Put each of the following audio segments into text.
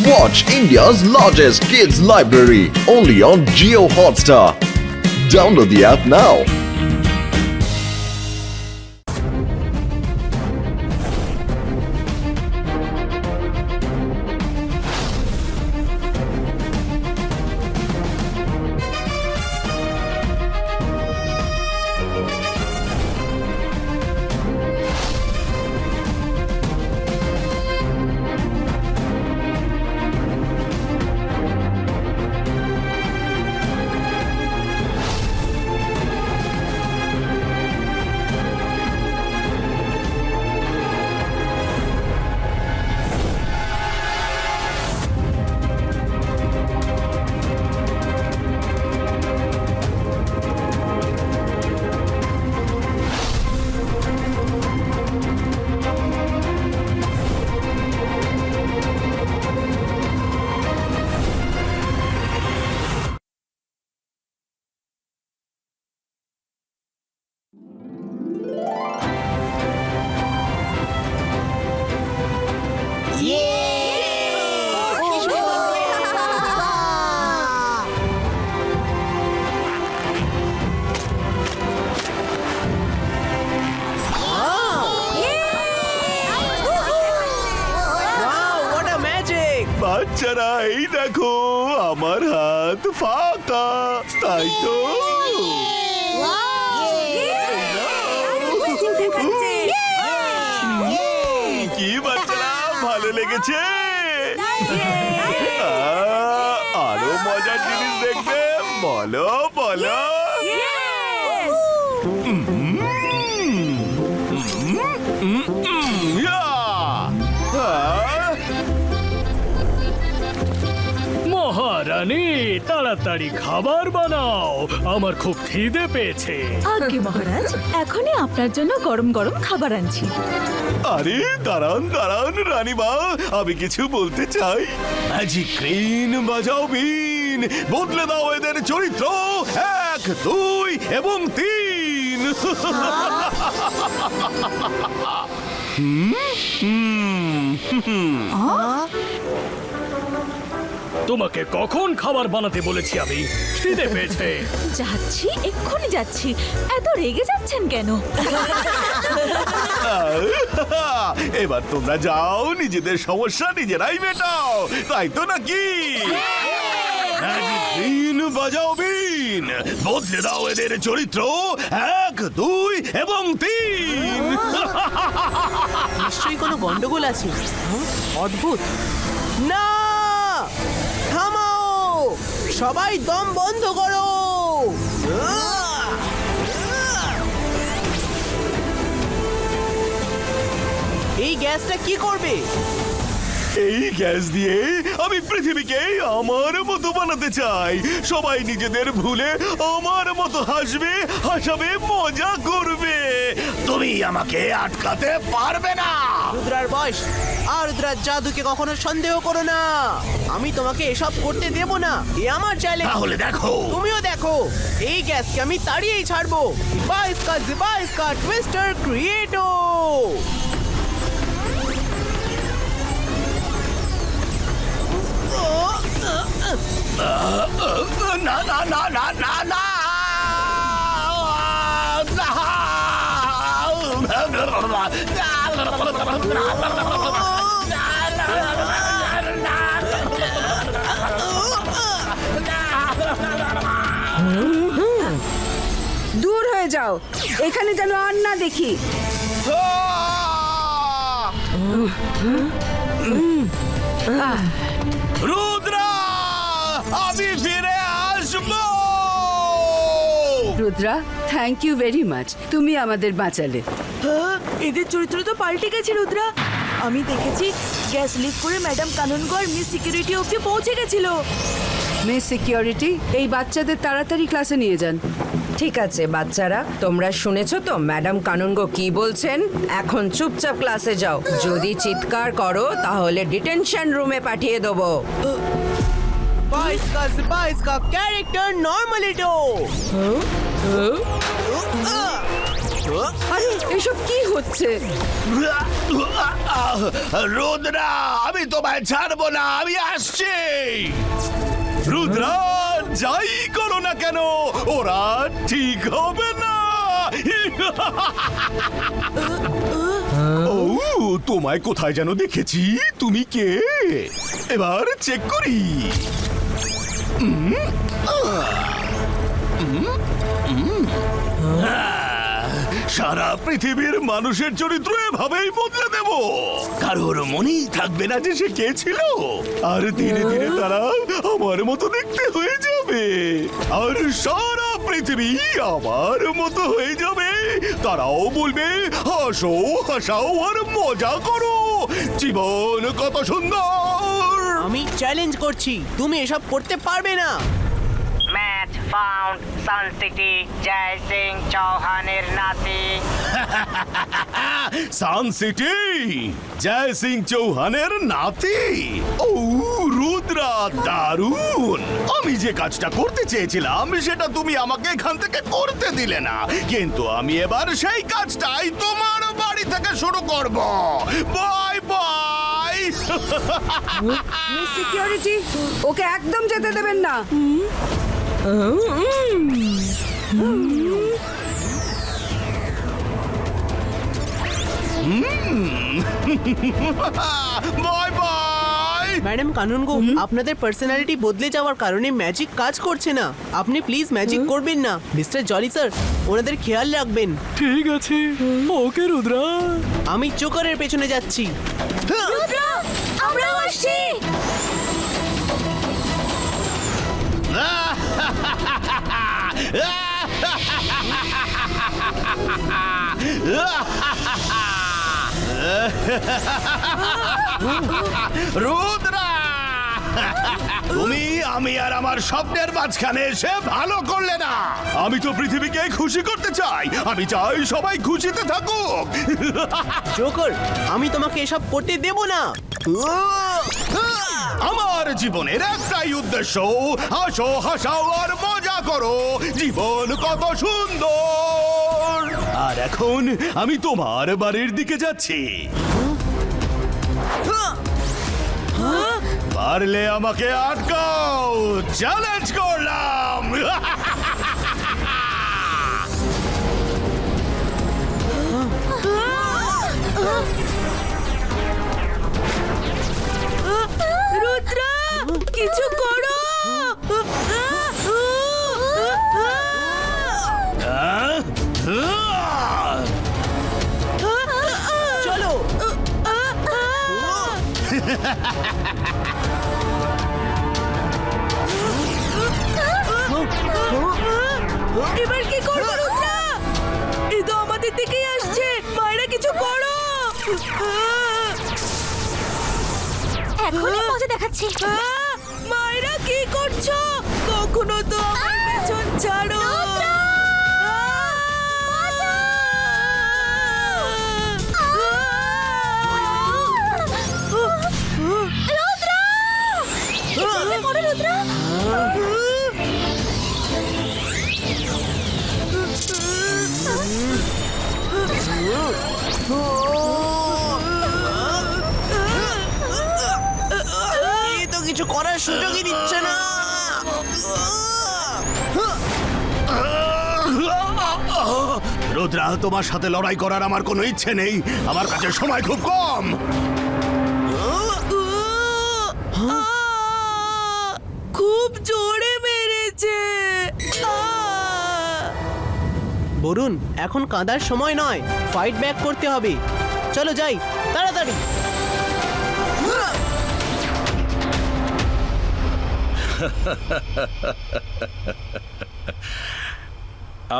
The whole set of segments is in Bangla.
Watch India's largest kids library only on Jio Hotstar. Download the app now. বাচ্চারা এই দেখো আমার হাত ফাঁকা তাই তো কি বাচ্চারা ভালো লেগেছে আরো মজার জিনিস দেখবে বলো বলো মহারানী তাড়াতাড়ি খাবার বানাও আমার খুব খিদে পেয়েছে আগে মহারাজ এখনই আপনার জন্য গরম গরম খাবার আনছি আরে দাঁড়ান দাঁড়ান রানীমা আমি কিছু বলতে চাই ম্যাজিক গ্রিন বাজাও বিন বদলে দাও এদের চরিত্র 1 2 এবং 3 তোমাকে কখন খাবার বানাতে বলেছি আমি খিদে পেয়েছে যাচ্ছি এক্ষুনি যাচ্ছি এত রেগে যাচ্ছেন কেন এবার তোমরা যাও নিজেদের সমস্যা নিজেরাই মেটাও তাই তো নাকি বিন বাজাও বিন বদলে দাও এদের চরিত্র 1 2 এবং 3 নিশ্চয়ই কোনো গন্ডগোল আছে অদ্ভুত না থামাও সবাই দম বন্ধ করো এই গ্যাসটা কি করবে এই গ্যাস দিয়ে আমি পৃথিবীকে আমার মতো বানাতে চাই সবাই নিজেদের ভুলে আমার মতো হাসবে হাসাবে মজা করবে তুমি আমাকে আটকাতে পারবে না রুদ্রার বয়স আর রুদ্রার জাদুকে কখনো সন্দেহ করো না আমি তোমাকে এসব করতে দেব না এ আমার চ্যালেঞ্জ তাহলে দেখো তুমিও দেখো এই গ্যাসকে আমি তাড়িয়েই ছাড়বো জিবাইস্কা টুইস্টার ক্রিয়েটো না না না না না না দূর হয়ে যাও এখানে যেন আর না দেখি রুদ্রা আমি ফিরে আসবো Rudra thank you very much তুমি আমাদের বাঁচালে এদের চরিত্র তো পাল্টে গেছে রুদ্রা আমি দেখেছি গ্যাস লিক করে ম্যাডাম কানুনগো আর মিস সিকিউরিটি অবধি পৌঁছে গেছিল মিস সিকিউরিটি এই বাচ্চাদের তাড়াতাড়ি ক্লাসে নিয়ে যান ঠিক আছে বাচ্চারা তোমরা শুনেছো তো ম্যাডাম কানুনগো কি বলছেন এখন চুপচাপ ক্লাসে যাও যদি চিৎকার করো তাহলে ডিটেনশন রুমে পাঠিয়ে দেবো জিবাইস্কা ক্যারেক্টার নর্মালিটো আরে এসব কি হচ্ছে? রুদ্রা, আমি তোমায় ছাড়বো না, আমি আসছি। রুদ্রা, যাই করো না কেন, ওরা ঠিক হবে না। ও, তোমায় কোথায় যেন দেখেছি। তুমি কে? এবার চেক করি। সারা পৃথিবীর মানুষের চরিত্র এভাবেই বদলে দেব। কারোর মনেই থাকবে না যে সে কে ছিল। আর ধীরে ধীরে তারা আমার মতো দেখতে হয়ে যাবে। আর সারা পৃথিবী আমার মতো হয়ে যাবে। তারাও বলবে, হাসো, হাসাও আর মজা করো, জীবন কত সুন্দর। আমি চ্যালেঞ্জ করছি, তুমি এসব করতে পারবে না। ম্যাচ ফাউন্ড সান সিটি জয় সিং চৌহানের নাতি। সান সিটি জয় সিং চৌহানের নাতি। ও রুদ্রা, দারুণ। আমি যে কাজটা করতে চেয়েছিলাম সেটা তুমি আমাকে এখান থেকে করতে দিলে না, কিন্তু আমি এবার সেই কাজটাই তোমার বাড়ি থেকে শুরু করব। Bye bye. মিস সিকিউরিটি, ওকে একদম যেতে দেবেন না। Bye bye. ম্যাডাম কানুনগো, আপনাদের পার্সোনালিটি বদলে যাওয়ার কারণে ম্যাজিক কাজ করছে না। আপনি প্লিজ ম্যাজিক করবেন না। মিস্টার জলি স্যার, ওনাদের খেয়াল রাখবেন। ঠিক আছে, ওকে রুদ্রা। আমি জোকারের পেছনে যাচ্ছি। আমরাও আসছি। রুদ্রা, তুমি, আমি আর আমার স্বপ্নের মাঝখানে এসে ভালো করলে না। আমি তো পৃথিবীকে খুশি করতে চাই। আমি চাই সবাই খুশিতে থাকুক। জোকার, আমি তোমাকে এসব করতে দেব না। আমার জীবনের একটাই উদ্দেশ্য, হাসো, হাসাও আর মজা করো, জীবন কত সুন্দর। আর এখন আমি তোমার বাড়ির দিকে যাচ্ছি। পারলে আমাকে আটকাও, চ্যালেঞ্জ করলাম। রুদ্রা, কিছু করো। চলো। এবার কি করবো রুদ্রা? এ তো আমাদের দিকেই আসছে। মায়েরা কিছু করো। এখনই মজা দেখাচ্ছি। মায়েরা কি করছো? কখনো তো আমার পেছন ছাড়ো। এ তো কিছু করার সুযোগই দিচ্ছে না। রুদ্রা, তোমার সাথে লড়াই করার আমার কোনো ইচ্ছে নেই। আমার কাছে সময় খুব কম। খুব জোরে মেরেছে। বরুণ, এখন কাঁদার সময় নয়, ফাইট ব্যাক করতে হবে। চলো যাই, তাড়াতাড়ি।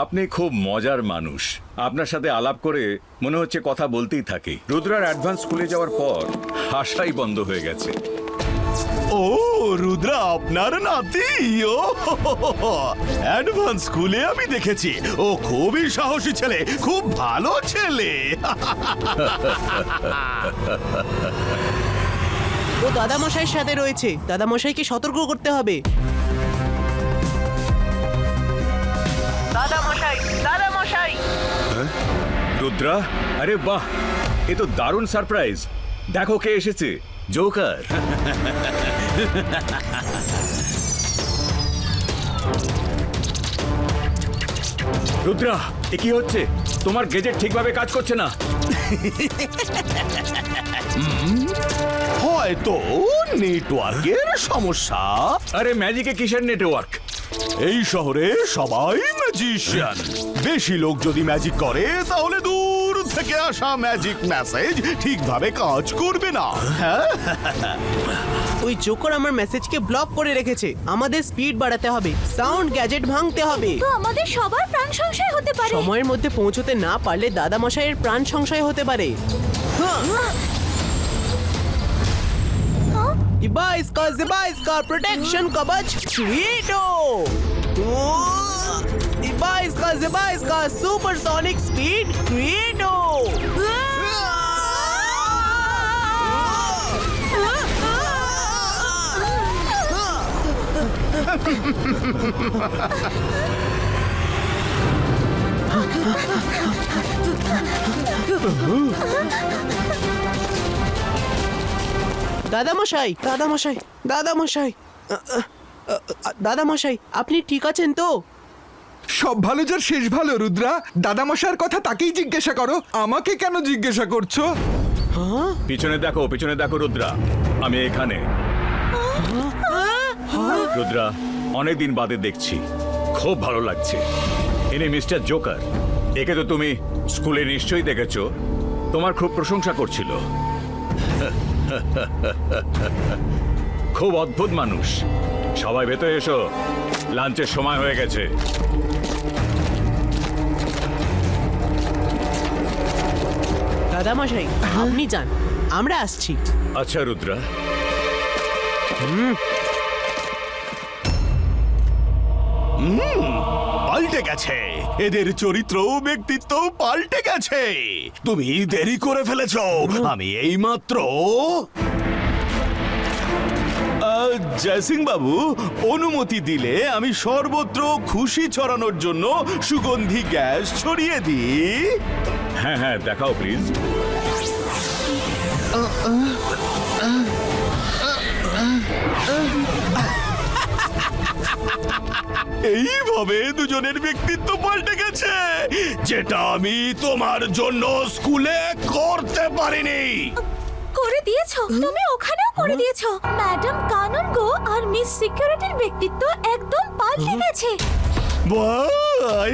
আপনি খুব মজার মানুষ। আপনার সাথে আলাপ করে মনে হচ্ছে কথা বলতেই থাকি। রুদ্রার অ্যাডভান্স স্কুলে যাওয়ার পর হাসাই বন্ধ হয়ে গেছে। ও রুদ্রা, আপনার নাতি। ও অ্যাডভান্স স্কুলে আমি দেখেছি। ও খুবই সাহসী ছেলে, খুব ভালো ছেলে। ও দাদামশাইয়ের সাথে রয়েছে। দাদামশাইকে সতর্ক করতে হবে। দাদামশাই, দাদামশাই। রুদ্রা, আরে বাহ, এ তো দারুণ সারপ্রাইজ। দেখো কে এসেছে, জোকার। রুদ্রা, এ কি হচ্ছে? তোমার গেজেট ঠিকভাবে কাজ করছে না। হয়তো নেটওয়ার্কের সমস্যা। আরে ম্যাজিকে কিসের নেটওয়ার্ক? এই শহরে সবাই ম্যাজিশিয়ান। বেশি লোক যদি ম্যাজিক করে তাহলে দূর থেকে আসা ম্যাজিক মেসেজ ঠিকভাবে কাজ করবে না। হ্যাঁ, ওই জোকার আমার মেসেজকে ব্লক করে রেখেছে। আমাদের স্পিড বাড়াতে হবে, সাউন্ড গ্যাজেট ভাঙতে হবে। তো আমাদের সবার প্রাণ সংশয় হতে পারে। সময়ের মধ্যে পৌঁছতে না পারলে দাদা মশাইয়ের প্রাণ সংশয় হতে পারে। ইবাইসকা প্রোটেকশন কবচ ক্রিয়েটো। ইবাইসকা সুপারসনিক স্পিড ক্রিয়েটো। দাদামশাই, দাদামশাই, দাদামশাই, দাদামশাই, আপনি ঠিক আছেন তো? সব ভালো যার শেষ ভালো। রুদ্রা, দাদামশার কথা তাকেই জিজ্ঞাসা করো, আমাকে কেন জিজ্ঞাসা করছো? পিছনে দেখো রুদ্রা, আমি এখানে। রুদ্রা, অনেকদিন বাদে দেখছি, খুব ভালো লাগছে। ইনি মিস্টার জোকার। একে তো তুমি স্কুলে নিশ্চয়ই দেখেছো, তোমার খুব প্রশংসা করছিল। খুব অদ্ভুত মানুষ। সবাই ভেতরে এসো, লাঞ্চের সময় হয়ে গেছে। দাদামশাই, আপনি যান, আমরা আসছি। আচ্ছা রুদ্রা। পাল্টে গেছে, এদের চরিত্র ব্যক্তিত্ব পাল্টে গেছে। তুমি দেরি করে ফেলেছ। আমি এইমাত্র জয়সিং বাবু অনুমতি দিলে আমি সর্বত্র খুশি ছড়ানোর জন্য সুগন্ধি গ্যাস ছড়িয়ে দিই। হ্যাঁ হ্যাঁ, দেখাও প্লিজ। এইভাবে দুজনের ব্যক্তিত্ব পাল্টে গেছে, যেটা আমি তোমার জন্য স্কুলে করতে পারিনি। করে দিয়েছো তুমি, ওখানেও করে দিয়েছো। ম্যাডাম কানন গো আর মিস সিকিউরিটির ব্যক্তিত্ব একদম পাল্টে গেছে। বাহ,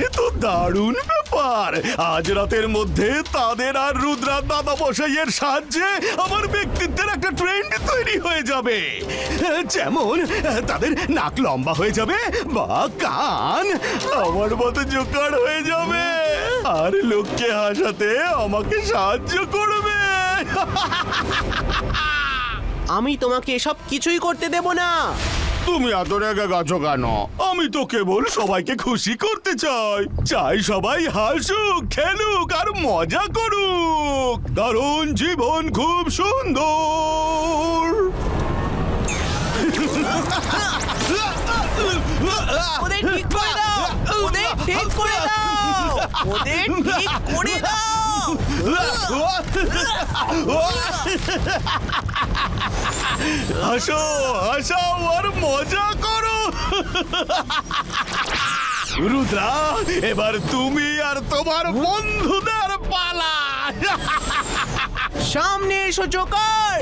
এ তো দারুণ ব্যাপার। আজ রাতের মধ্যে তাদের আর রুদ্রা দাদা মশাইয়ের সাহায্যে আমার ব্যক্তিত্বের একটা ট্রেন্ড তৈরি হয়ে যাবে। যেমন তাদের নাক লম্বা হয়ে যাবে বা কান আমার মতো জোকার হয়ে যাবে, আর লোককে হাসাতে আমাকে সাহায্য করবে। আমি তোমাকে এসব কিছুই করতে দেব না। তুমি এত রেগে গেছো কেন? আমি তো কেবল সবাইকে খুশি করতে চাই সবাই হাসুক, খেলুক আর মজা করুক। কারণ জীবন খুব সুন্দর। ওদের ঠিক করে দাও, ওদের ঠিক করে দাও, ওদের ঠিক করে দাও। হাসো, হাসাও আর মজা করো। রুদ্রা, এবার তুমি আর তোমার বন্ধুদের পালা। সামনে এসো জোকার,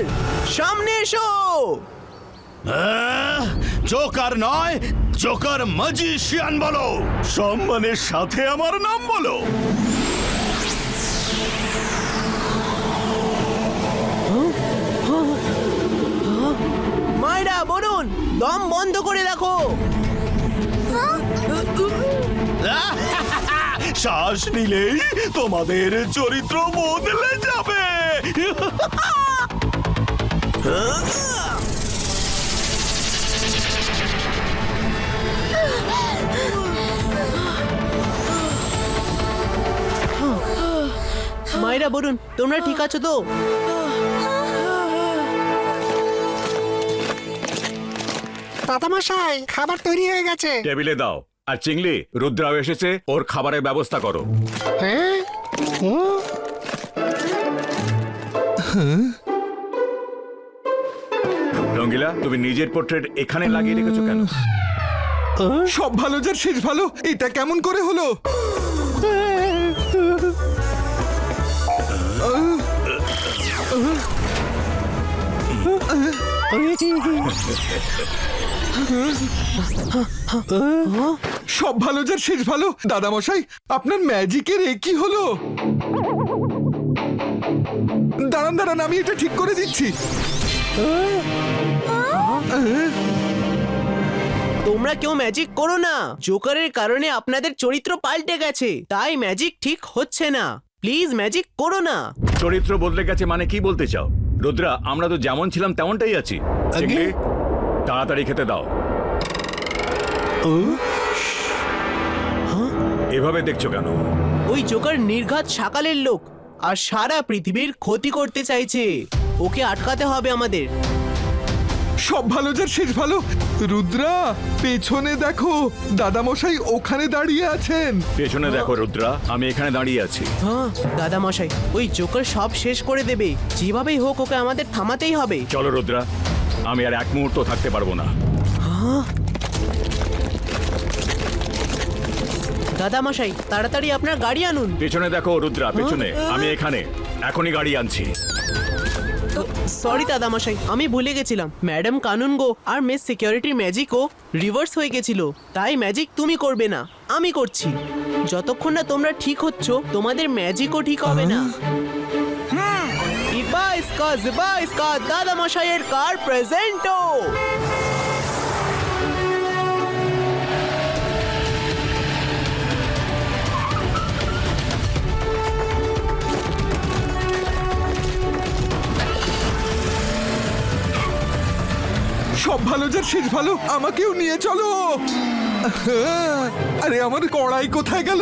সামনে এসো। জোকার নয়, জোকার ম্যাজিশিয়ান বলো। সম্মানের সাথে আমার নাম বলো। মায়েরা বলুন, দম বন্ধ করে রাখো। শ্বাস নিলেই তোমাদের চরিত্র বদলে যাবে। মায়েরা বলুন, তোমরা ঠিক আছো তো? দাদামশাই, খাবার তৈরি হয়ে গেছে। টেবিলে দাও। আর চিংলি, রুদ্রাও এসেছে, ওর খাবারের ব্যবস্থা করো। হ্যাঁ রঙ্গিলা, তুমি নিজের পোর্ট্রেট এখানে লাগিয়ে রেখেছো কেন? সব ভালো যার শেষ ভালো, এটা কেমন করে হলো? সব ভালো যার শেষ ভালো, দাদামশাই আপনার ম্যাজিকের এ কি হলো? দাঁড়ান দাঁড়ান, আমি এটা ঠিক করে দিচ্ছি। তোমরা কেউ ম্যাজিক করো না। জোকারের কারণে আপনাদের চরিত্র পাল্টে গেছে, তাই ম্যাজিক ঠিক হচ্ছে না। প্লিজ ম্যাজিক করো না। চরিত্র বদলে গেছে মানে কি বলতে চাও? রুদ্রা, আমরা তো যেমন ছিলাম তেমনটাই আছি। চিংড়ি, তাড়াতাড়ি খেতে দাও। এভাবে দেখছো কেন? ওই জোকার নির্ঘাত শাকালের লোক আর সারা পৃথিবীর ক্ষতি করতে চাইছে। ওকে আটকাতে হবে আমাদের। সব ভালো যার শেষ ভালো, রুদ্রা পেছনে দেখো, দাদামশাই ওখানে দাঁড়িয়ে আছেন। পেছনে দেখো রুদ্রা, আমি এখানে দাঁড়িয়ে আছি। হ্যাঁ দাদা মশাই, ওই জোকার সব শেষ করে দেবে। যেভাবেই হোক ওকে আমাদের থামাতেই হবে। চলো রুদ্রা, আমি আর এক মুহূর্ত থাকতে পারবো না। দাদা মশাই, তাড়াতাড়ি আপনার গাড়ি আনুন। পেছনে দেখো রুদ্রা, পেছনে। আমি এখানে এখনই গাড়ি আনছি। সরি দাদা মশাই, আমি ভুলে গেছিলাম। ম্যাডাম কানুনগো আর মিস সিকিউরিটির ম্যাজিকও রিভার্স হয়ে গেছিল। তাই ম্যাজিক তুমি করবে না, আমি করছি। যতক্ষণ না তোমরা ঠিক হচ্ছ, তোমাদের ম্যাজিকও ঠিক হবে না। ইবা ইসকা জিবা ইসকা দাদা মশাইয়ের কার প্রেজেন্টো। সব ভালো যার শেষ ভালো, আমাকেও নিয়ে চলো। আরে আমার কড়াই কোথায় গেল?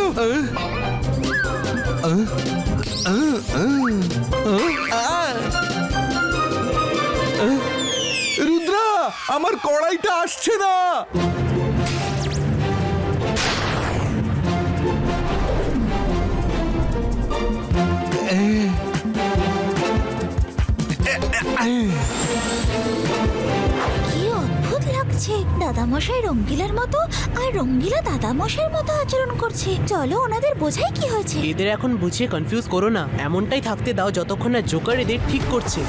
রুদ্রা, আমার কড়াইটা আসছে না। কি অদ্ভুত লাগছে, দাদামশাই রঙ্গিলার মতো আর রঙ্গিলা দাদামশাইয়ের মতো আচরণ করছে। চলো ওনাদের বোঝাই কি হয়েছে। এদের এখন বুঝিয়ে কনফিউজ করো না, এমনটাই থাকতে দাও যতক্ষণ না জোকার এদের ঠিক করছে।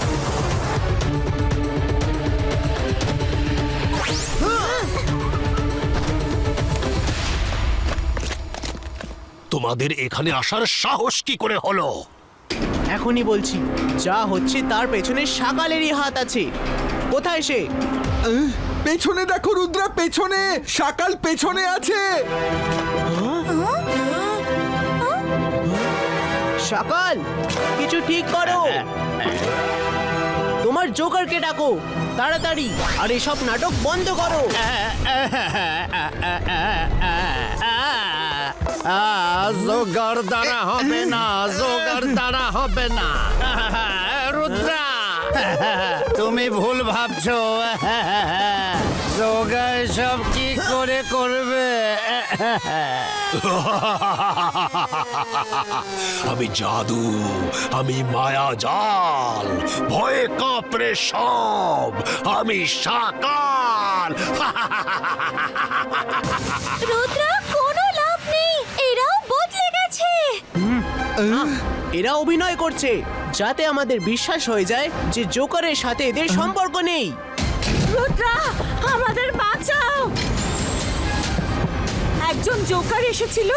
তোমাদের এখানে আসার সাহস কি করে হলো? এখনই বলছি, যা হচ্ছে তার পেছনে শাকালেরই হাত আছে। কোথায় সে? পেছনে দেখো রুদ্রা, পেছনে শাকাল পেছনে আছে। শাকাল, কিছু ঠিক করো। তোমার জোকারকে ডাকো তাড়াতাড়ি, আর এসব নাটক বন্ধ করো। জোগাড় দ্বারা হবে না, জোগাড় দ্বারা হবে না। রুদ্রা, তুমি ভুল ভাবছো। জোগাড় সব কি করে করবে? আমি জাদু, আমি মায়া জাল, ভয়ে কাঁপড়ে সব, আমি শাকাল। রুদ্রা, কোনো লাভ নেই, এরাও বদলে গেছে। এরা অভিনয় করছে যাতে আমাদের বিশ্বাস হয়ে যায় যে জোকারের সাথে এদের সম্পর্ক নেই। রুদ্রা, আমাদের বাঁচাও। একজন জোকার এসেছিল,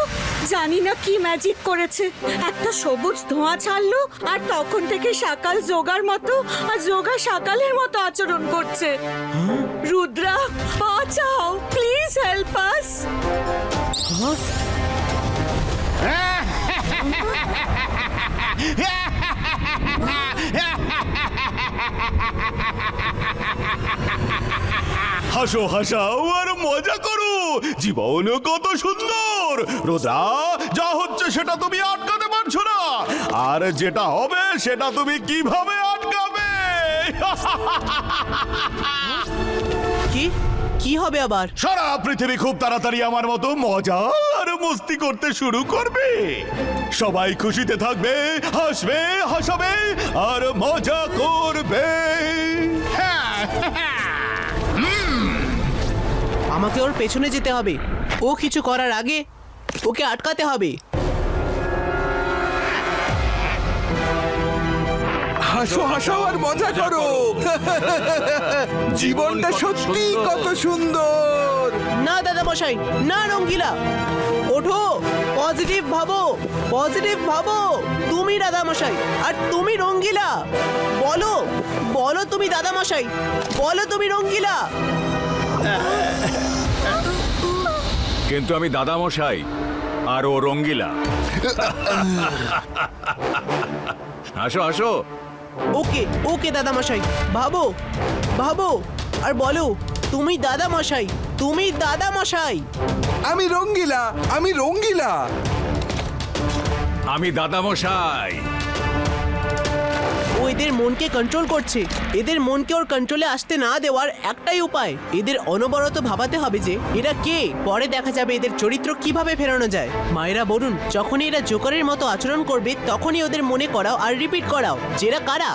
জানি না কি ম্যাজিক করেছে। একটা সবুজ ধোঁয়া ছাড়লো আর তখন থেকে শাকাল জোগার মতো আর জোগা শাকালের মতো আচরণ করছে। রুদ্রা, বাঁচাও, প্লিজ হেল্প আস। হাসো, হাসাও আর মজা করো, জীবন কত সুন্দর। রোদা, যা হচ্ছে সেটা তুমি আটকাতে পারছো না, আর যেটা হবে সেটা তুমি কিভাবে আটকাবে? কি কি হবে আবার? সারা পৃথিবী খুব তাড়াতাড়ি আমার মতো মজা আর মস্তি করতে শুরু করবে। সবাই খুশিতে থাকবে, হাসবে, হাসাবে আর মজা করবে। আমাকে ওর পেছনে যেতে হবে। ও কিছু করার আগে ওকে আটকাতে হবে। হাসো হাসো আর মজা করো। জীবনটা সত্যি কত সুন্দর। না দাদা মশাই, না রঙ্গিলা, ওঠো, পজিটিভ ভাবো, পজিটিভ ভাবো। তুমি দাদা মশাই আর তুমি রঙ্গিলা। বলো বলো তুমি দাদা মশাই, বলো তুমি রঙ্গিলা। কিন্তু আমি দাদামশাই আর ও রঙ্গিলা। আসো আসো। ওকে ওকে দাদা মশাই, ভাবো ভাবো আর বলো তুমি দাদা মশাই, তুমি দাদা মশাই। আমি রঙ্গিলা, আমি রঙ্গিলা। আমি দাদামশাই। ও এদের মনকে কন্ট্রোল করছে। এদের মনকে ওর কন্ট্রোলে আসতে না দেওয়ার একটাই উপায়, এদের অনবরত ভাবাতে হবে যে এরা কে। পরে দেখা যাবে এদের চরিত্র কিভাবে ফেরানো যায়। মায়েরা বলুন, যখনই এরা জোকারের মতো আচরণ করবে তখনই ওদের মনে করাও আর রিপিট করাও যে এরা কারা।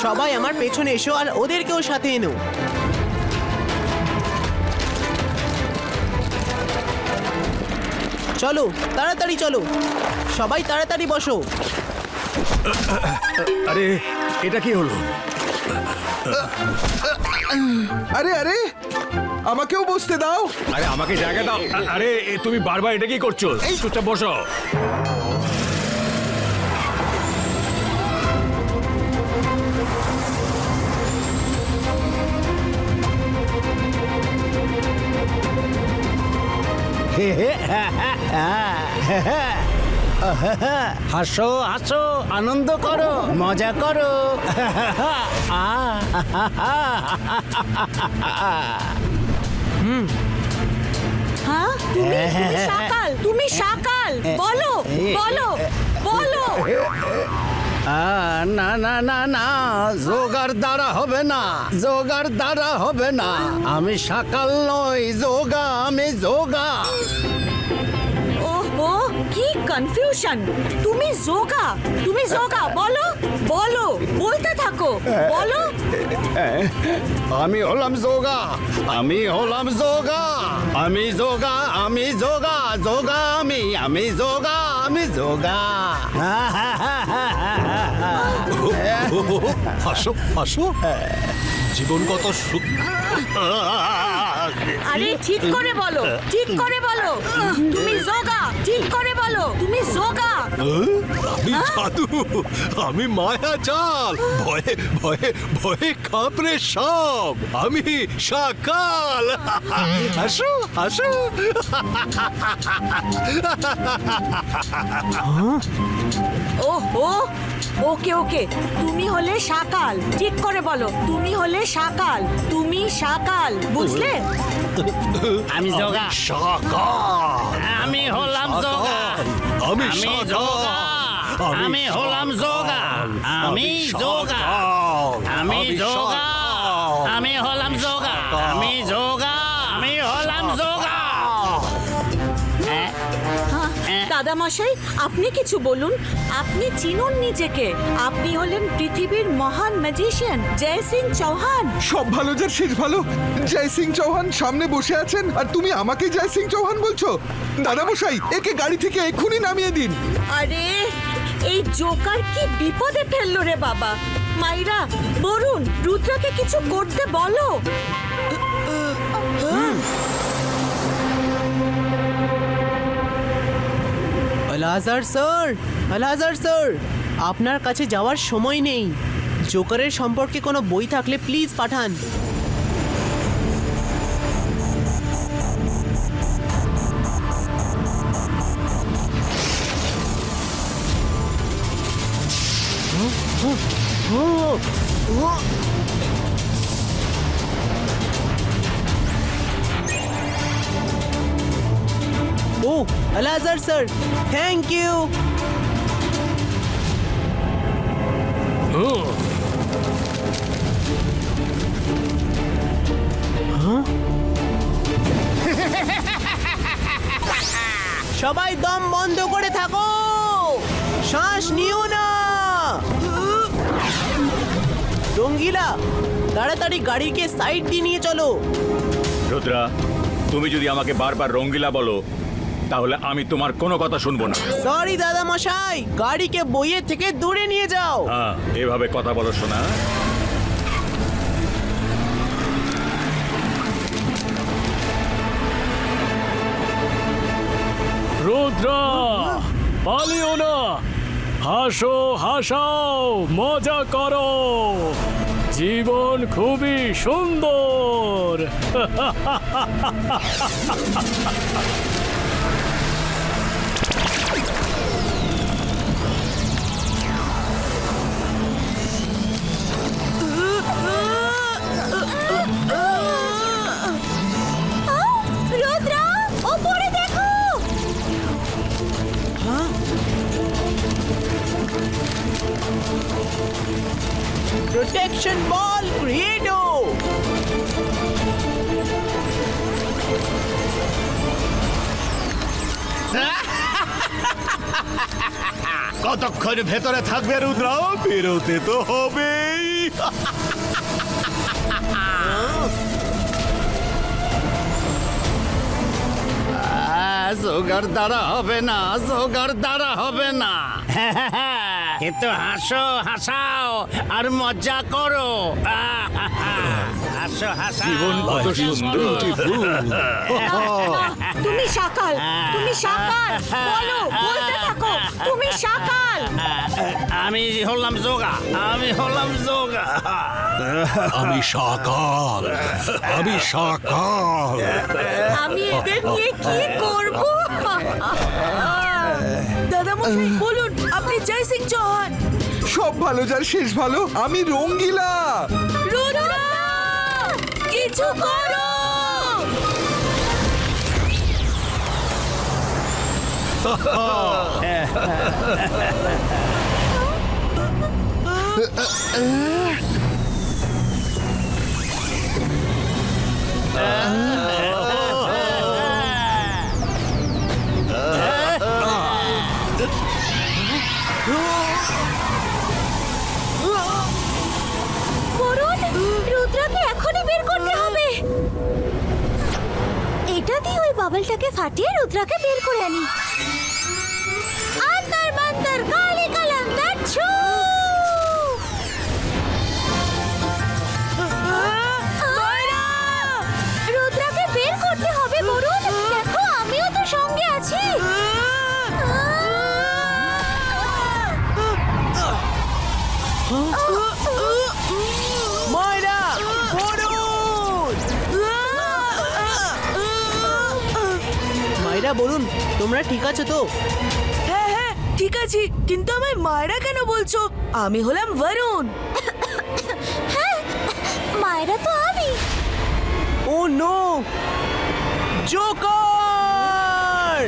সবাই আমার পেছনে এসো আর ওদেরকেও সাথে এনো। চলো তাড়াতাড়ি চলো, সবাই তাড়াতাড়ি বসো। আরে এটা কি হলো? আরে আরে, আমাকেও বসতে দাও। আরে আমাকে জায়গা দাও। আরে তুমি বারবার এটা কি করছো? এই চুপচাপ বসো। হাসো হাসো, আনন্দ করো, মজা করো। হ্যাঁ তুমি শাকাল, তুমি শাকাল। বলো বলো বলো। না না না না, যোগার দ্বারা হবে না, যোগার দ্বারা হবে না। আমি শাকাল নই, যোগা, আমি যোগা। ওহো, কি কনফিউশন। তুমি যোগা, তুমি যোগা। বলো বলো, বলতে থাকো, বলো। আমি হলাম যোগা, আমি হলাম যোগা, আমি যোগা, আমি যোগা, যোগা আমি যোগা, আমি যোগা। হাসো হাসো, জীবন কত আরে ঠিক করে বলো, ঠিক করে বলো। তুমি যোগা, ঠিক করে বলো। তুমি যোগা। আমি জাদু, আমি মায়া চাল, ভয়ে ভয়ে ভয়ে কাঁপড়ে সব। আমি শাকাল। হাসো হাসো। ওহো, ওকে ওকে, তুমি হলে শাকাল। ঠিক করে বলো, তুমি হলে শাকাল, তুমি শাকাল, বুঝলে? আমি যোগা, শাকাল। আমি হলাম যোগা, আমি আমি শাকাল। যোগা, আমি হলাম যোগা, আমি যোগা, আমি যোগা, আমি হলাম যোগা, আমি যোগা, আমি হলাম যোগা। দাদা মশাই, আপনি কিছু বলুন। আপনি চিনুন নিজেকে। আপনি হলেন পৃথিবীর মহান ম্যাজিশিয়ান জয় সিং চৌহান। সব ভালো যার শেষ ভালো। জয় সিং চৌহান সামনে বসে আছেন আর তুমি আমাকে জয় সিং চৌহান বলছো? দাদামশাই, একে গাড়ি থেকে এক্ষুনি নামিয়ে দিন। আরে এই জোকার কি বিপদে ফেললো রে বাবা। মাইরা, বরুণ, রুদ্রকে কিছু করতে বলো। আলহাজার স্যার, আলহাজার স্যার, আপনার কাছে যাওয়ার সময় নেই। জোকারের সম্পর্কে কোনো বই থাকলে প্লিজ পাঠান। ও আলহাজার স্যার, থ্যাংক ইউ। সবাই দম বন্ধ করে থাকো, শ্বাস নিও না। রঙ্গিলা, তাড়াতাড়ি গাড়িকে সাইড দিয়ে নিয়ে চলো। রুদ্রা, তুমি যদি আমাকে বারবার রঙ্গিলা বলো তাহলে আমি তোমার কোনো কথা শুনবো না। সরি দাদা মশাই, গাড়িকে বইয়ের থেকে দূরে নিয়ে যাও। হ্যাঁ, এভাবে কথা বলো শোনা। রুদ্রা, পালিও না, হাসো, হাসাও, মজা করো, জীবন খুবই সুন্দর। রুদ্রা, ওপরে দেখো। প্রোটেকশন বল ক্রিয়েটো। কতক্ষণ ভেতরে থাকবে রুদ্র? বেরোতে তো হবেই। জোগাড় দ্বারা হবে না, জোগাড় দ্বারা হবে না। কিন্তু হাসো, হাসাও আর মজা করো। হাসো, হাসাও। জীবন কত সুন্দর। তুমি শাকাল, তুমি শাকাল, বলো, বলতে থাকো, তুমি শাকাল। আমি হলাম যোগা, আমি হলাম যোগা। আমি সকাল, আমি সকাল। আমি এদের নিয়ে কি করব? দাদা মশাই বলুন, আপনি জয় সিং চৌহান। সব ভালো যার শেষ ভালো, আমি রঙ্গিলা। রুদ্র, কিছু করো। বরুণ, রুদ্রকে এখনই বের করতে হবে। এটা দিয়ে ওই বাবলটাকে ফাটিয়ে রুদ্রকে বের করে আনি। আন্দার বান্দার কালি কালান্দার ছু। রুদ্রকে বের করতে হবে বরুণ। দেখো, আমিও তো সঙ্গে আছি। ময়রা, বরুণ। মায়রা, বলুন, তোমরা ঠিক আছো তো? হ্যাঁ হ্যাঁ ঠিক আছে, কিন্তু আমায় মায়েরা কেন বলছো? আমি হলাম বরুণ। মায়েরা তো আমি। ও নো, জোকার!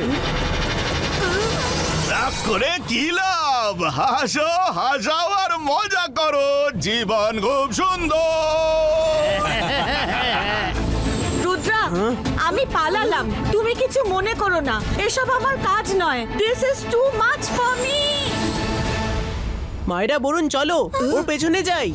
রাগ করে কি লাভ? হাসো, হাসাও আর মজা করো, জীবন খুব সুন্দর। রুদ্রা, আমি পালালাম, তুমি কিছু মনে করো না। এসব আমার কাজ নয়। This is too much for me. Maira, বলুন, চলো ওর পেছনে যাই।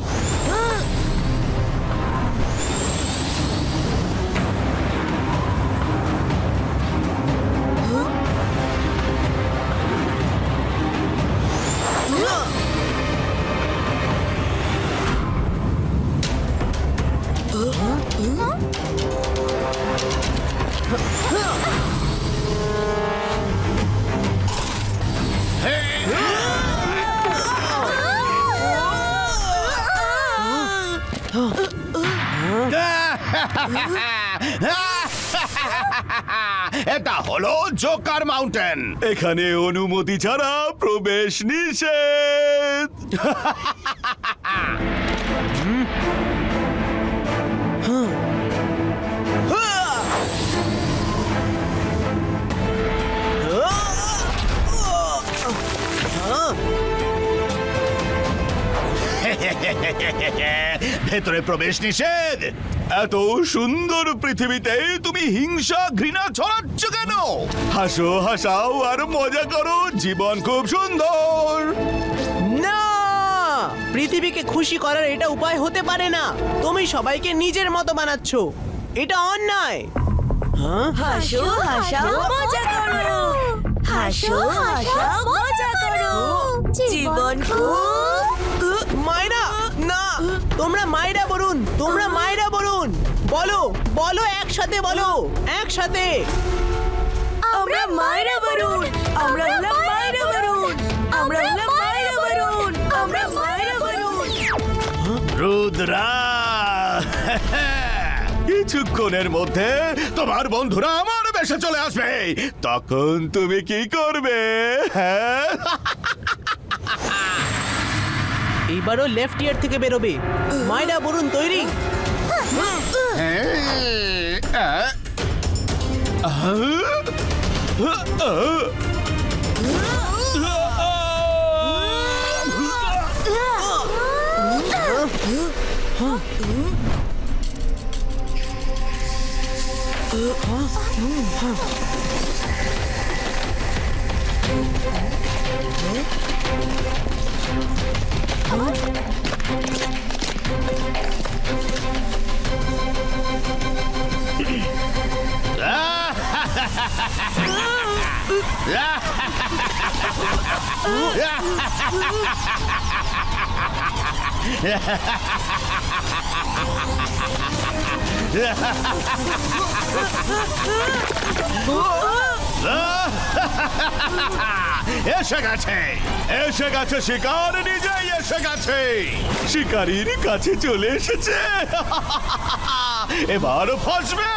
এটা হলো জোকার মাউন্টেন। এখানে অনুমতি ছাড়া প্রবেশ নিষেধ। ভেতরে প্রবেশ নিষেধ। এত সুন্দর পৃথিবীতে তুমি হিংসা ঘৃণা ছড়াচ্ছ কেন? হাসো, হাসাও আর মজা করো, জীবন খুব সুন্দর। না, পৃথিবীকে খুশি করার এটা উপায় হতে পারে না। তুমি সবাইকে নিজের মতো বানাচ্ছ, এটা অন্যায়। হ্যাঁ, হাসো হাসাও মজা করো, হাসো হাসাও মজা করো, জীবন খুব। মায়রা, না, তোমরা মায়রা বলুন, তোমরা মায়রা বলুন। বলো বলো, একসাথে বলো, একসাথে। আমরা মায়েরা বরুণ, আমরা হলাম মায়েরা বরুণ, আমরা হলাম মায়েরা বরুণ, আমরা মায়েরা বরুণ। রুদ্রা, কিছুক্ষণের মধ্যে তোমার বন্ধুরা আমার বেশে চলে আসবে, তখন তুমি কি করবে? হ্যাঁ, এইবারও লেফট ইয়ার থেকে বেরোবে। মায়রা বলুন তৈরি? এসে গেছে, এসে গেছে শিকার, নিজেই এসে গেছে, শিকারীর কাছে চলে এসেছে। এবার ফাঁসবে।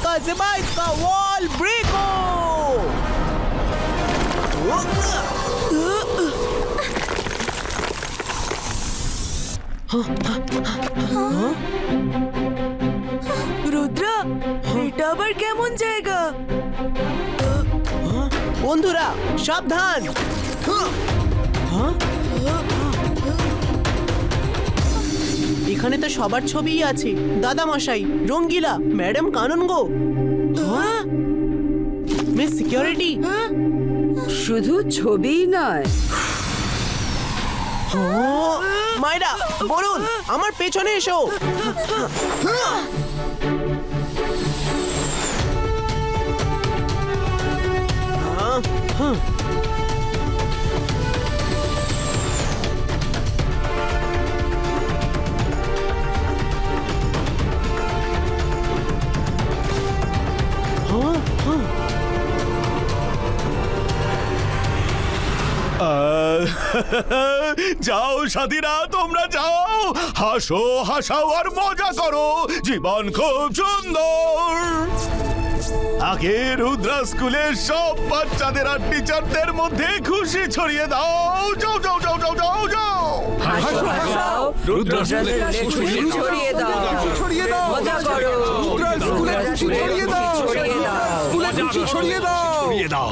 22 का वॉल ब्रेको। রুদ্রা, এটা আবার কেমন জায়গা? বন্ধুরা সাবধান। এখানে তো সবার ছবিই আছে, দাদা মশাই, রঙ্গিলা, ম্যাডাম কানন গো, মিস সিকিউরিটি। শুধু ছবিই নয়, মায়রা বলুন, আমার পেছনে এসো। যাও সাথীরা, তোমরা যাও, হাসো হাসাও আর মজা করো, জীবন খুব সুন্দর। আগে রুদ্রা স্কুলের সব বাচ্চাদের আর টিচারদের মধ্যে খুশি ছড়িয়ে দাও। যাও যাও যাও যাও যাও যাও। হাসো হাসাও, রুদ্রা স্কুলে খুশি ছড়িয়ে দাও, ছড়িয়ে দাও, মজা করো, রুদ্রা স্কুলে খুশি ছড়িয়ে দাও, ছড়িয়ে দাও, স্কুলে খুশি ছড়িয়ে দাও।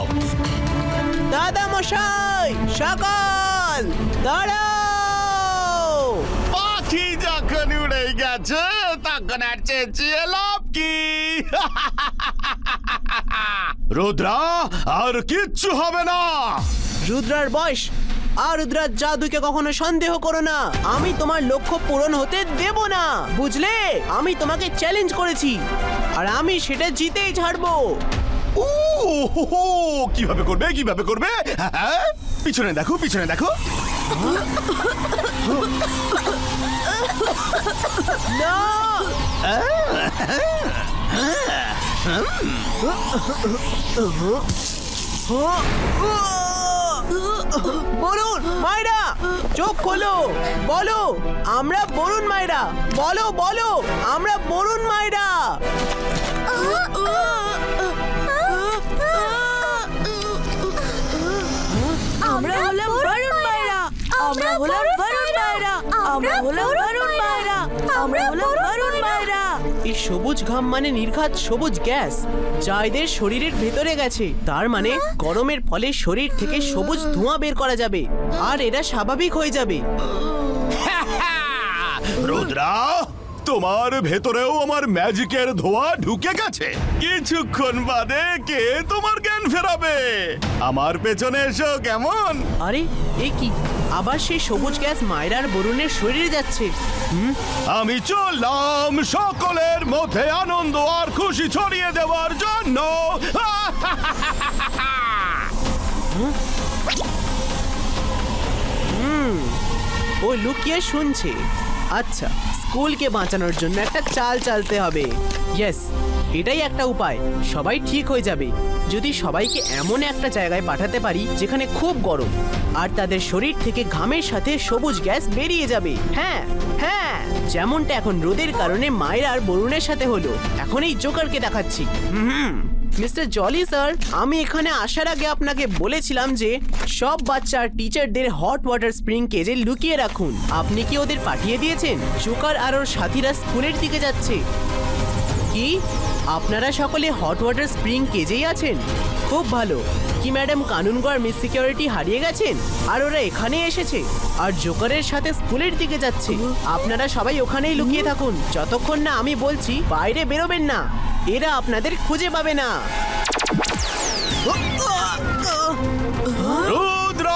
দাদা মশাই, সকাল, দাঁড়াও। পাখি যখন উড়ে গেছে তখন আর চেঁচিয়ে লাভ কি? রুদ্রা, আর কিচ্ছু হবে না। রুদ্রার বয়স আর রুদ্রার জাদুকে কখনো সন্দেহ করো না। আমি তোমার লক্ষ্য পূরণ হতে দেব না, বুঝলে? আমি তোমাকে চ্যালেঞ্জ করেছি আর আমি সেটা জিতেই ছাড়বো। ও হো হো, কিভাবে করবে, কিভাবে করবে? হ্যাঁ, পিছনে দেখো, পিছনে দেখো। না, বলুন মায়রা, চোখ খোলো, বলো আমরা বলুন মায়রা, বলো বলো আমরা বলুন মায়রা। আমরা হলাম বরুণ মায়েরা, আমরা হলাম বরুণ মায়েরা, আমরা হলাম বরুণ মায়েরা, আমরা হলাম বরুণ মায়েরা। এই সবুজ ঘাম মানে নির্ঘাত সবুজ গ্যাস, যা এদের শরীরের ভেতরে গেছে। তার মানে গরমের ফলে শরীর থেকে সবুজ ধোঁয়া বের করা যাবে আর এরা স্বাভাবিক হয়ে যাবে। রুদ্রা, তোমার ভেতরেও আমার ম্যাজিকের ধোঁয়া ঢুকে গেছে। কিছুক্ষণ বাদে কে তোমার জ্ঞান ফেরাবে? আমার পেছনে এসো, কেমন? আরে এ কি, আবার সেই সবুজ গ্যাস মায়রার বরুণের শরীরে যাচ্ছে। আমি চললাম সকলের মধ্যে আনন্দ আর খুশি ছড়িয়ে দেওয়ার জন্য। ও লুকিয়ে শুনছে। আচ্ছা, স্কুলকে বাঁচানোর জন্য একটা চাল চালতে হবে। ইয়েস, এটাই একটা উপায়। সবাই ঠিক হয়ে যাবে যদি সবাইকে এমন একটা জায়গায় পাঠাতে পারি যেখানে খুব গরম আর তাদের শরীর থেকে ঘামের সাথে সবুজ গ্যাস বেরিয়ে যাবে। হ্যাঁ হ্যাঁ, যেমনটা এখন রোদের কারণে মায়ের আর বরুণের সাথে হলো। এখন এই জোকারকে দেখাচ্ছি। মিস্টার জলি স্যার, আমি এখানে আসার আগে আপনাকে বলেছিলাম যে সব বাচ্চা আর টিচারদের হট ওয়াটার স্প্রিং কেজে লুকিয়ে রাখুন। আপনি কি ওদের পাঠিয়ে দিয়েছেন? জোকার আর ওর সাথীরা স্কুলের দিকে যাচ্ছে। কি আপনারা সকলে হট ওয়াটার স্প্রিং কেজেই আছেন? খুব ভালো। কি ম্যাডাম কানুনগো আর মিস সিকিউরিটি হারিয়ে গেছেন আর ওরা এখানে এসেছে আর জোকারের সাথে স্কুলের দিকে যাচ্ছে? আপনারা সবাই ওখানেই লুকিয়ে থাকুন যতক্ষণ না আমি বলছি। বাইরে বেরোবেন না, এরা আপনাদের খুঁজে পাবে না। রুদ্র,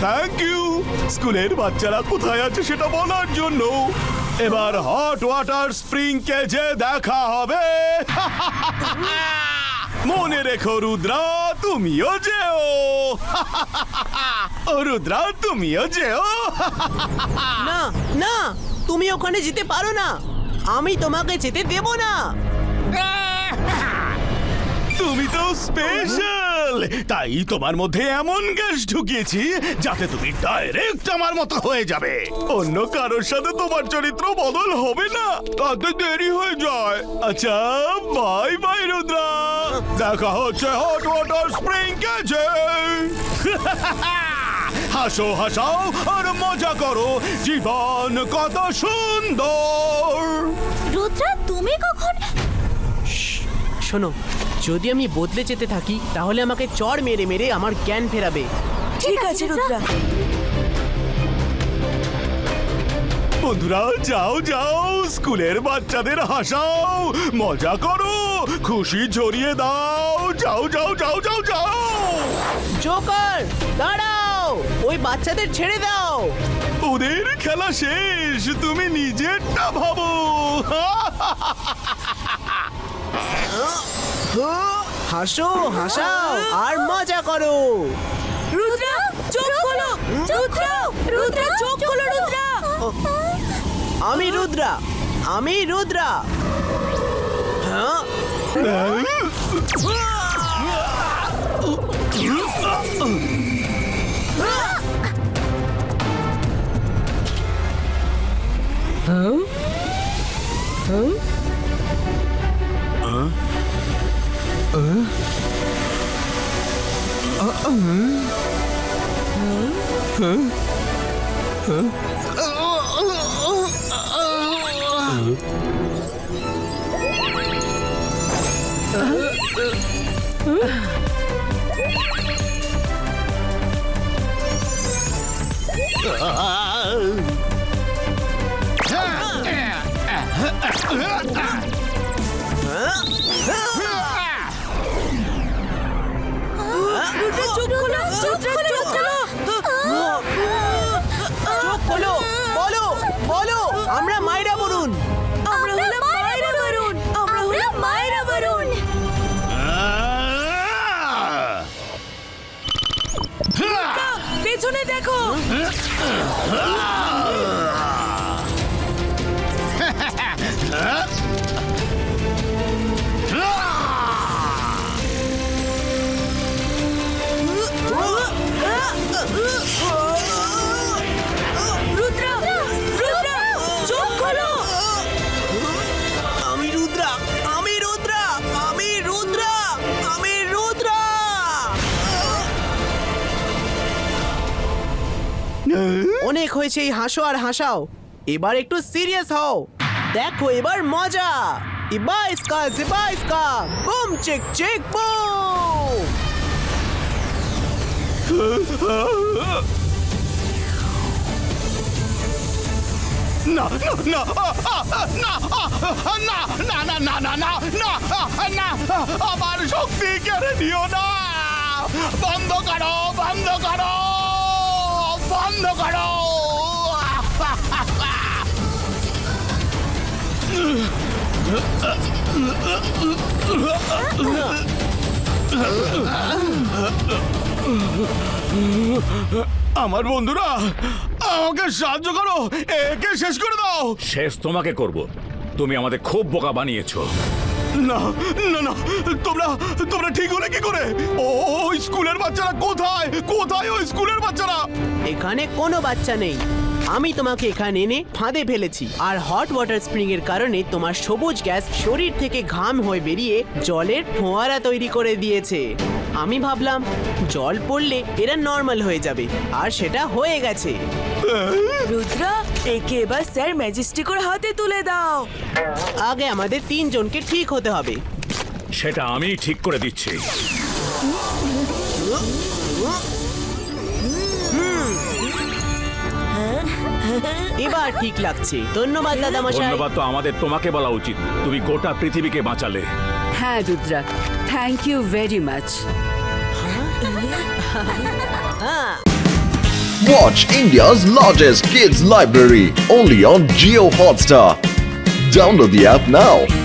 থ্যাংক ইউ স্কুলের বাচ্চারা কোথায় আছে সেটা বলার জন্য। এবার হট ওয়াটার স্প্রিং কেজে দেখা হবে। মনে রেখো রুদ্রা, তুমিও যেও। রুদ্রা, তুমিও যেও। না না, তুমি ওখানে যেতে পারো না, আমি তোমাকে যেতে দেব না। তুমি তো স্পেশাল, তাই তোমার মধ্যে এমন গ্যাস ঢুকিয়েছি যাতে তুমি ডাইরেক্ট আমার মতো হয়ে যাবে। অন্য কারোর সাথে তোমার চরিত্র বদল হবে না, তাতে দেরি হয়ে যায়। আচ্ছা, বাই বাই রুদ্রা, দেখা হচ্ছে হট ওয়াটার স্প্রিং কেজে। হাসো, হাসাও আর মজা করো, জীবন কত সুন্দর। রুদ্রা, তুমি কখন? শোনো, যদি আমি বদলে যেতে থাকি তাহলে আমাকে চড় মেরে মেরে আমার জ্ঞান ফেরাবে। ঠিক আছে রুদ্রা। বন্ধুরা, যাও যাও, স্কুলের বাচ্চাদের হাসাও, মজা করো, খুশি ছড়িয়ে দাও। যাও যাও যাও যাও যাও। জোকার, দাঁড়াও, ওই বাচ্চাদের ছেড়ে দাও। ওদের খেলা শেষ, তুমি নিজেরটা ভাবো। হাসো, হাসাও আর মজা করো। রুদ্রা, চোখ খোলো। রুদ্রা, রুদ্রা, চোখ খোলো রুদ্রা। আমি রুদ্রা, আমি রুদ্রা। হ্যাঁ, রুদ্রা, চোখ খোলো। রুদ্রা, চোখ খোলো। চোখ খোলো, বলো বলো, আমরা মায়েরা বলুন। আমরা হলাম মায়েরা বরুণ। আমরা হলাম মায়েরা বরুণ। পেছনে দেখো। রুদ্রা, রুদ্রা, চোখ খোলো। আমি রুদ্রা, আমি রুদ্রা, আমি রুদ্রা, আমি রুদ্রা। অনেক হয়েছে এই হাসো আর হাসাও, এবার একটু সিরিয়াস হও। দেখো এবার মজা। ইবা ইসকা, জিবা ইসকা, বুম চিক চিক বুম। না না না না না না না না না না না আমার শক্তি কেড়ে নিও না বন্ধ করো বন্ধ করো বন্ধ করো আমার বন্ধুরা আমাকে সাহায্য করো একে শেষ করে দাও শেষ তোমাকে করব তুমি আমাদের খুব বোকা বানিয়েছো না না না তোমরা তোমরা ঠিক হলে কি করে ওই স্কুলের বাচ্চারা কোথায় কোথায় ওই স্কুলের বাচ্চারা এখানে কোনো বাচ্চা নেই আমি তোমাকে এখানে এনে ফাঁদে ফেলেছি আর হট ওয়াটার স্প্রিং এর কারণে তোমার সবুজ গ্যাস শরীর থেকে ঘাম হয়ে বেরিয়ে জলের ফোয়ারা তৈরি করে দিয়েছে আমি ভাবলাম জল পড়লে এরা নর্মাল হয়ে যাবে আর সেটা হয়ে গেছে রুদ্রা একে এবার স্যার ম্যাজিস্টিকোর হাতে তুলে দাও আগে আমাদের তিনজনকে ঠিক হতে হবে সেটা আমি ঠিক করে দিচ্ছি এবার ঠিক লাগছে ধন্যবাদ দাদা মশাই ধন্যবাদ তো আমাদের তোমাকে বলা উচিত তুমি গোটা পৃথিবীকে বাঁচালে হ্যাঁ Rudra thank you very much Watch India's largest kids library only on Geo Hotstar. Download the app now.